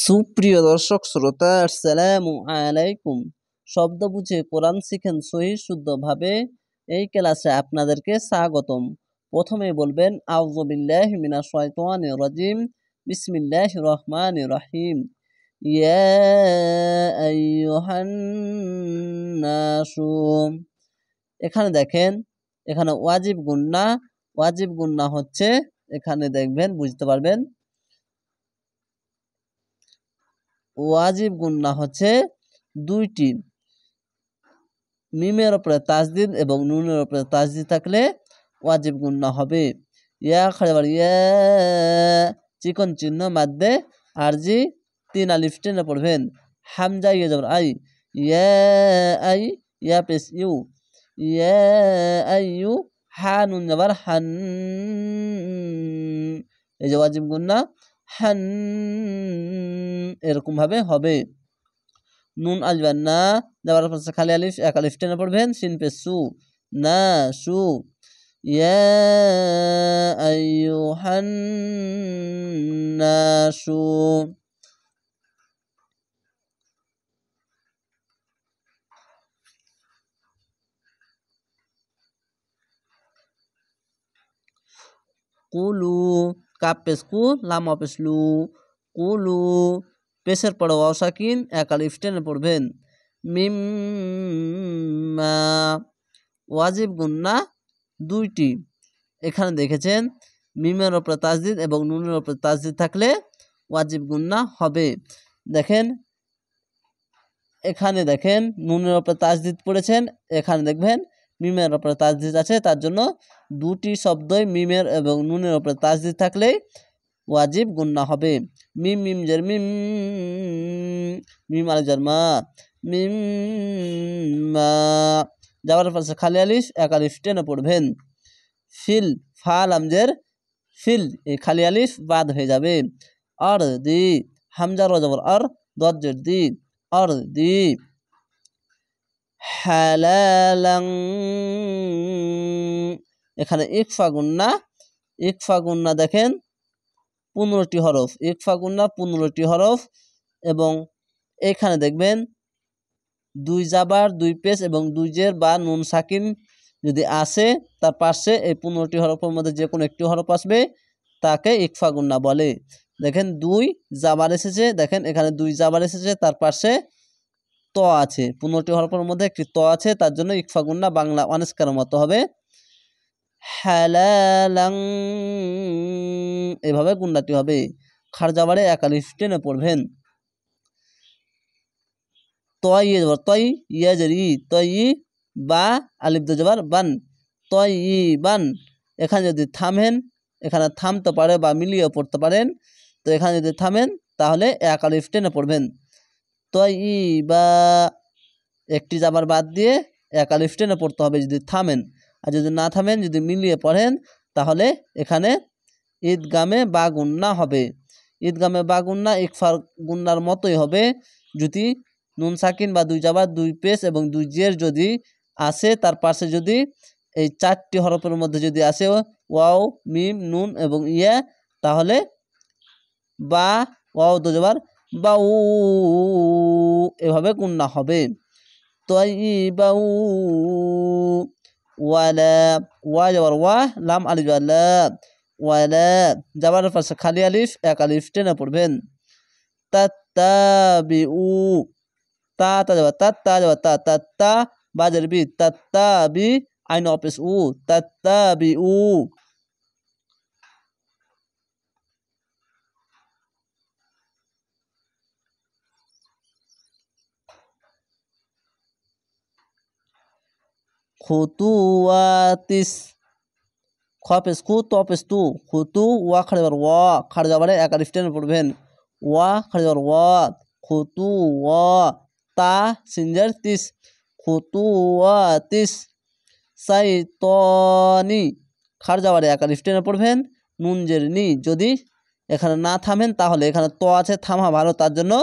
সুপ্রিয় দর্শক শ্রোতা, আসসালামু আলাইকুম। শব্দ বুঝে কোরআন শিখেন সহি শুদ্ধভাবে, এই ক্লাসে আপনাদেরকে স্বাগতম। প্রথমে বলবেন আউযু বিল্লাহি মিনাশ শাইতানির রাজিম, বিসমিল্লাহির রহমানির রহিম। ইয়া আইয়ুহান নাসু। এখানে দেখেন, এখানে ওয়াজিব গুন্না হচ্ছে, এখানে দেখবেন বুঝতে পারবেন। ওয়াজিব গুন্না হচ্ছে দুইটি, মিমের উপরে তাজদিদ এবং নুনের উপরে তাজদিদ থাকলে ওয়াজিব গুন্না হবে। ইয়া খাবার ইয়া, চিকন চিহ্ন মাদ্দে আরজি 3 আলিফ টেনে পড়বেন। হামজা ইয়া যাবার আই, ইয়া পেশ ইউ, ইয়া আইয়ু। হা নুন যাবার হান, এই যে ওয়াজিব গুন্না হান, এরকম ভাবে হবে। নুন আসবেন না, যাবার পাশে খালি আলিফ, এক আলিফ টেনে পড়বেন। সিন পে সু, না সু। ইয়া আইয়ুহান নাসু। কুলু, কাপ পেশ কু, লাম পেশ লু, কুলু। পেশের পরে ওয়াও সাকিন, এক আলিফ টেনে পড়বেন। মিম্মা, ওয়াজিব গুন্না দুইটি। এখানে দেখেছেন মিমের ওপরে তাজদিদ এবং নুনের ওপরে তাজদিদ থাকলে ওয়াজিব গুন্না হবে। দেখেন এখানে দেখেন নুনের ওপরে তাজদিদ পড়েছেন, এখানে দেখবেন মিমের ওপরে তাজদিদ আছে, তার জন্য দুটি শব্দই মিমের এবং নুনের ওপরে তাজদিদ থাকলেই ওয়াজিব গুন্না হবে। মিম মিম জের মিম, মিম আলিফ জার মা, মিম মা। যাওয়ার পাশে খালি আলিফ, এক আলিফ টেনে পড়বেন। ফিল, ফা লামজের ফিল, এই খালি আলিফ বাদ হয়ে যাবে। আর দি, হামজা রজবর আর, দজ্জের দি, আর দি। হালালাং, এখানে ইকফা গুন্না দেখেন 15টি হরফ, ইকফা গুন্না 15টি হরফ। এবং এখানে দেখবেন 2 জাবার 2 পেশ এবং 2 জের বা নুন সাকিন যদি আসে, তার পাশে এই 15টি হরফের মধ্যে যে কোনো একটি হরফ আসবে, তাকে ইকফা গুন্না বলে। দেখেন 2 জাবার এসেছে, দেখেন এখানে 2 জাবার এসেছে, তার পাশে ত আছে, 15টি হরফের মধ্যে একটি ত আছে, তার জন্য ইকফা গুন্না বাংলা অনেস্কার মতো হবে হালালাং, এভাবে গুন্নাটি হবে। খার জাবারে এক আলিফ টেনে পড়বেন। তয় ইয়ে যাবার তয়, ইয়া জারি তয়, বা আলিফ দো যাবার বান, তয় ই বান। এখানে যদি থামেন, এখানে থামতে পারে বা মিলিয়ে পড়তে পারেন, তো এখানে যদি থামেন তাহলে এক আলিফ টেনে পড়বেন। তয় ই বা, একটি জাবার বাদ দিয়ে এক আলিফ টেনে পড়তে হবে যদি থামেন। আর যদি না থামেন, যদি মিলিয়ে পড়েন, তাহলে এখানে ঈদগামে বা গুন্না হবে। ঈদগামে বা গুন্না ইকফার গুন্নার মতোই হবে। যদি নুন সাকিন বা 2 জাবার 2 পেশ এবং 2 জের যদি আসে, তার পাশে যদি এই 4টি হরফের মধ্যে যদি আসে ওয়াও, মিম, নুন এবং ইয়া, তাহলে বা ওয়াও দো জাবার বা উ, এভাবে গুন্না হবে। তয়িবাউ, ওয়ালা, ওয়া যাবার ওয়া, লাম আলিফ যাবার লা, ওয়ালা। যাবার পাশে খালি আলিফ, এক আলিফ টেনে পড়বেন। তাত্তাবিউ, তা যাবার যাবার তাত্তা, বাজের বি, তাত্তাবি, আইন অফিস উ, তাত্তাবিউ। খুতুওয়াতিস, খ পেশ খু, ত পেশ তু, খুতু, ওয়া খাড়ে যাবার ওয়া, খাড়ে যাবারে এক আলিফ টেনে পড়বেন। ওয়া খাড়ে যাবার ওয়া, খুতু ওয়া, তা সিনজার তিস, খুতুওয়াতিস। সাইতনি, খাড় যাবারে এক আলিফ টেনে পড়বেন। নুন জের নি, যদি এখানে না থামেন তাহলে এখানে ত আছে, থামা ভালো, তার জন্য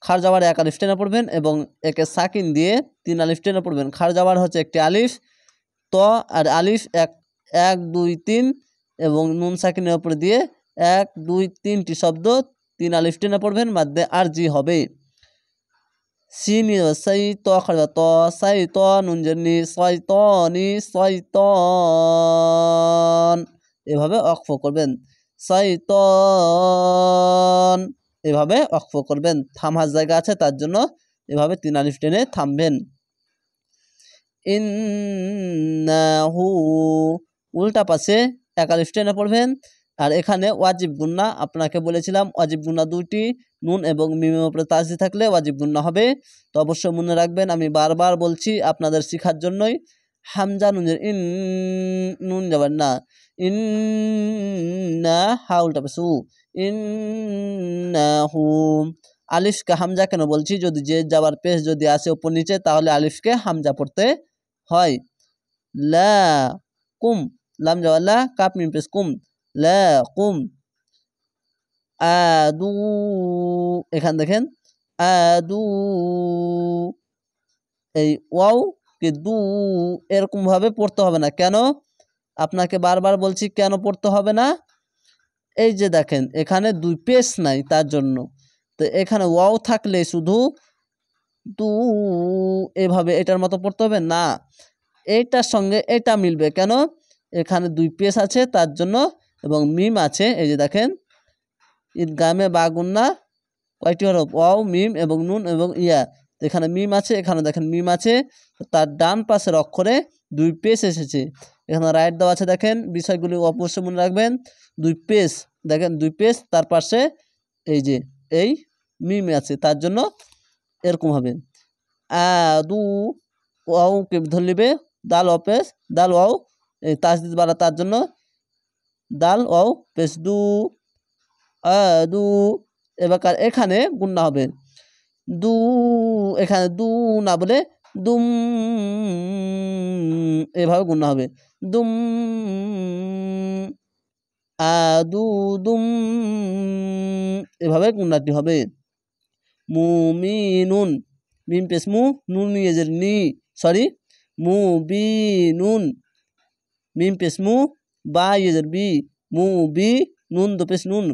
খার যাবার এক আলিফ টেনে পড়বেন এবং একে সাকিন দিয়ে 3 আলিফ টেনে পড়বেন। খার যাবার হচ্ছে একটি আলিফ, ত আর আলিফ 1 1 2 3 এবং নুন সাকিনের উপরে দিয়ে 1 2 3টি শব্দ তিন আলিফ টেনে পড়বেন, মাদ্দে আরজি হবে। সিন সাই ত খাড়া ত সাই ত নুন জেরনি শয়তানি শয়তান, এভাবে ওয়াকফ করবেন। শয়তান, এভাবে ওয়াকফ করবেন। থামার জায়গা আছে তার জন্য এভাবে তিন আলিফ টেনে থামবেন। ইন্নাহু, উল্টা পাশে এক আলিফ টেনে পড়বেন। আর এখানে ওয়াজিব গুন্না, আপনাকে বলেছিলাম ওয়াজিব গুন্না দুইটি, নুন এবং মিমের উপরে তাজদি থাকলে ওয়াজিব গুন্না হবে। তো অবশ্যই মনে রাখবেন, আমি বারবার বলছি আপনাদের শেখার জন্যই। হামজা নুনের ইন, নুন যাবেন না, ইন্না, হা উল্টা পাশে উ, ইন্নাহু। আলিফকে হামজা কেন বলছি, যদি যে যাবার পেশ যদি আসে উপর নিচে তাহলে আলিফকে হামজা পড়তে হয়। লা কুম, লাম যাওয়া লা, কাপ মিম পেশ কুম, লা কুম। আদু, এখান দেখেন আদু, এই ওয়াও কে দু এরকম ভাবে পড়তে হবে না। কেন, আপনাকে বারবার বলছি কেন পড়তে হবে না। এই যে দেখেন এখানে দুই পেশ নাই তার জন্য। তো এখানে ওয়াও থাকলে শুধু দু এভাবে এটার মতো পড়তে হবে না, এইটার সঙ্গে এটা মিলবে। কেন, এখানে দুই পেশ আছে তার জন্য, এবং মিম আছে। এই যে দেখেন ঈদগামে বা গুন্না কয়টি হরফ, ওয়াও মিম এবং নুন এবং ইয়া। এখানে মিম আছে, এখানে দেখেন মিম আছে, তার ডান পাশের অক্ষরে দুই পেশ এসেছে। এখানে রাইট দেওয়া আছে, দেখেন বিষয়গুলি অবশ্যই মনে রাখবেন। দুই পেশ, দেখেন দুই পেশ, তার পাশে এই যে এই মিম আছে, তার জন্য এরকম হবে। আদু, ওয়াওকে ধরে নেবে, দাল ওয়াও পেশ, দাল ওয়াও তাসদিদ বাড়া, তার জন্য দাল ওয়াও পেশ দু, আদু। এবার এখানে গুন্না হবে দু, এখানে দু না বলে দুম, এভাবে গুন্না হবে দুম, আদু দুম, এভাবে গুন্নাটি হবে। মুমিনুন, মিম পেশ মু, নুন ইয়েজের নি, সরি, মুবিনুন, মিম পেশ মু, বা ইয়েজের বি, মুবি, নুন দো পেশ নুন,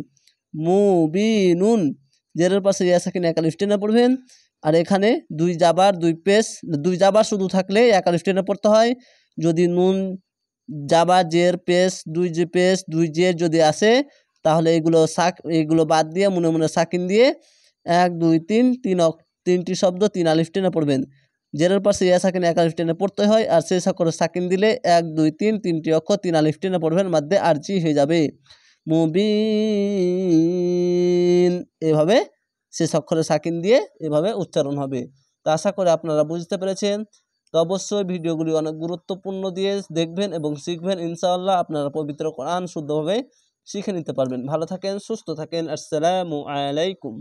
মুবিনুন। জেরের পাশে ইয়া সাকিন এক আলিফ টেনে পড়বেন। আর এখানে দুই জাবার দুই পেশ, দুই জাবার শুধু থাকলে এক আলিফ টেনে পড়তে হয়। যদি নুন জাবার জের পেশ, দুই যে পেশ দুই জের যদি আসে তাহলে এগুলো বাদ দিয়ে মনে মনে সাকিন দিয়ে 1 2 3 তিনটি শব্দ তিন আলিফ টেনে পড়বেন। জেরের পাশে ইয়া সাকিন এক আলিফ টেনে পড়তে হয়। আর শেষ অক্ষরে সাকিন দিলে 1 2 3 তিনটি অক্ষর তিন আলিফ টেনে পড়বেন, মাদ্দে আরজি হয়ে যাবে। মুবিন, এভাবে শেষ অক্ষরে সাকিন দিয়ে এভাবে উচ্চারণ হবে। তো আশা করি আপনারা বুঝতে পেরেছেন। তো অবশ্যই ভিডিওগুলি অনেক গুরুত্বপূর্ণ দিয়ে দেখবেন এবং শিখবেন। ইনশাআল্লাহ আপনারা পবিত্র কোরআন শুদ্ধভাবে শিখে নিতে পারবেন। ভালো থাকেন, সুস্থ থাকেন। আসসালামু আলাইকুম।